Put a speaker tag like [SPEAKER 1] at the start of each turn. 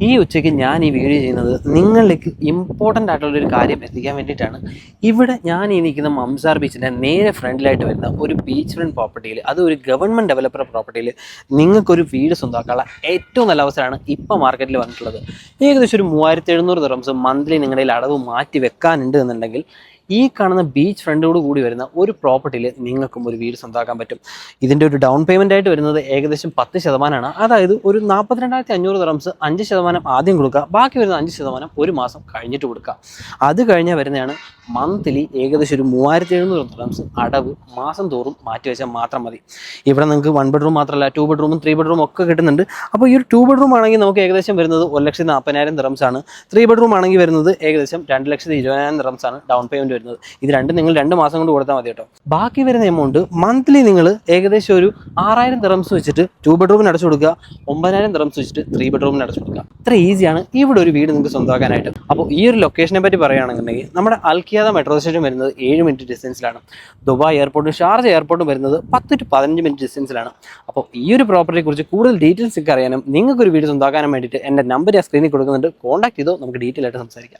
[SPEAKER 1] ഈ ഉച്ചയ്ക്ക് ഞാൻ ഈ വീഡിയോ ചെയ്യുന്നത് നിങ്ങളിലേക്ക് ഇമ്പോർട്ടൻ്റ് ആയിട്ടുള്ളൊരു കാര്യം എത്തിക്കാൻ വേണ്ടിയിട്ടാണ്. ഇവിടെ ഞാൻ ഈ നിൽക്കുന്ന മംസാർ ബീച്ചിൻ്റെ നേരെ ഫ്രണ്ടിലായിട്ട് വരുന്ന ഒരു ബീച്ച് ഫ്രണ്ട് പ്രോപ്പർട്ടിയിൽ, അത് ഒരു ഗവൺമെൻറ് ഡെവലപ്പർ പ്രോപ്പർട്ടിയിൽ നിങ്ങൾക്കൊരു വീട് സ്വന്തമാക്കാനുള്ള ഏറ്റവും നല്ല അവസരമാണ് ഇപ്പോൾ മാർക്കറ്റിൽ വന്നിട്ടുള്ളത്. ഏകദേശം ഒരു 3700 ദിർഹംസ് മന്ത്ലി നിങ്ങളുടെ അടവ് മാറ്റി വെക്കാനുണ്ട് എന്നുണ്ടെങ്കിൽ ഈ കാണുന്ന ബീച്ച് ഫ്രണ്ടോട് കൂടി വരുന്ന ഒരു പ്രോപ്പർട്ടിയിൽ നിങ്ങൾക്കും ഒരു വീട് സ്വന്തമാക്കാൻ പറ്റും. ഇതിൻ്റെ ഒരു ഡൗൺ പേയ്മെൻ്റ് ആയിട്ട് വരുന്നത് ഏകദേശം 10%. അതായത് ഒരു 42,500 ദിർഹംസ് 5% ആദ്യം കൊടുക്കുക, ബാക്കി വരുന്ന 5% ഒരു മാസം കഴിഞ്ഞിട്ട് കൊടുക്കുക. അത് കഴിഞ്ഞാൽ വരുന്നതാണ് മന്ത്ലി ഏകദേശം ഒരു 3700 ദിർഹംസ് അടവ് മാസം തോറും മാറ്റി വെച്ചാൽ മാത്രം മതി. ഇവിടെ നിങ്ങൾക്ക് 1 ബെഡ്റൂം മാത്രമല്ല 2 ബെഡ്റൂമും 3 ബെഡ്റൂം ഒക്കെ കിട്ടുന്നുണ്ട്. അപ്പോൾ ഈ ഒരു 2 ബെഡ്റൂം ആണെങ്കിൽ നമുക്ക് ഏകദേശം വരുന്നത് 1,40,000 ദിർഹംസ് ആണ്. 3 ബെഡ്റൂം ആണെങ്കിൽ വരുന്നത് ഏകദേശം 2,20,000 ദിർഹംസ് ആണ് ഡൗൺ പേയ്മെൻറ്റ് വരുന്നത്. ഇത് രണ്ടും നിങ്ങൾ 2 മാസം കൊണ്ട് കൊടുത്താൽ മതി കേട്ടോ. ബാക്കി വരുന്ന എമൗണ്ട് മന്ത്ലി നിങ്ങൾ ഏകദേശം ഒരു 6,000 ദിർഹംസ് വെച്ചിട്ട് 2 ബെഡ്റൂമിന് അടച്ചു കൊടുക്കുക, 9,000 ദിർഹംസ് വെച്ചിട്ട് 3 ബെഡ്റൂമിന് അടച്ചു കൊടുക്കുക. ഇത്ര ഈസിയാണ് ഇവിടെ ഒരു വീട് നിങ്ങൾക്ക് സ്വന്തമാക്കാനായിട്ട്. അപ്പോൾ ഈ ഒരു ലൊക്കേഷനെ പറ്റി പറയുകയാണെന്നുണ്ടെങ്കിൽ നമ്മുടെ അൽഖിയാദ മെട്രോ സ്റ്റേഷൻ വരുന്നത് 7 മിനിറ്റ് ഡിസ്റ്റൻസിലാണ്. ദുബായ് എയർപോർട്ടും ഷാർജ എയർപോർട്ടും വരുന്നത് 10 to 15 മിനിറ്റ് ഡിസ്റ്റൻസിലാണ്. അപ്പോൾ ഈ ഒരു പ്രോപ്പർട്ടിയെ കുറിച്ച് കൂടുതൽ ഡീറ്റെയിൽസ് ഒക്കെ അറിയാനും നിങ്ങൾക്കൊരു വീട് സ്വന്തമാക്കാനും വേണ്ടിയിട്ട് എൻ്റെ നമ്പർ ഞാൻ സ്ക്രീനിൽ കൊടുക്കുന്നുണ്ട്. കോൺടാക്ട് ചെയ്തോ, നമുക്ക് ഡീറ്റെയിൽ ആയിട്ട് സംസാരിക്കാം.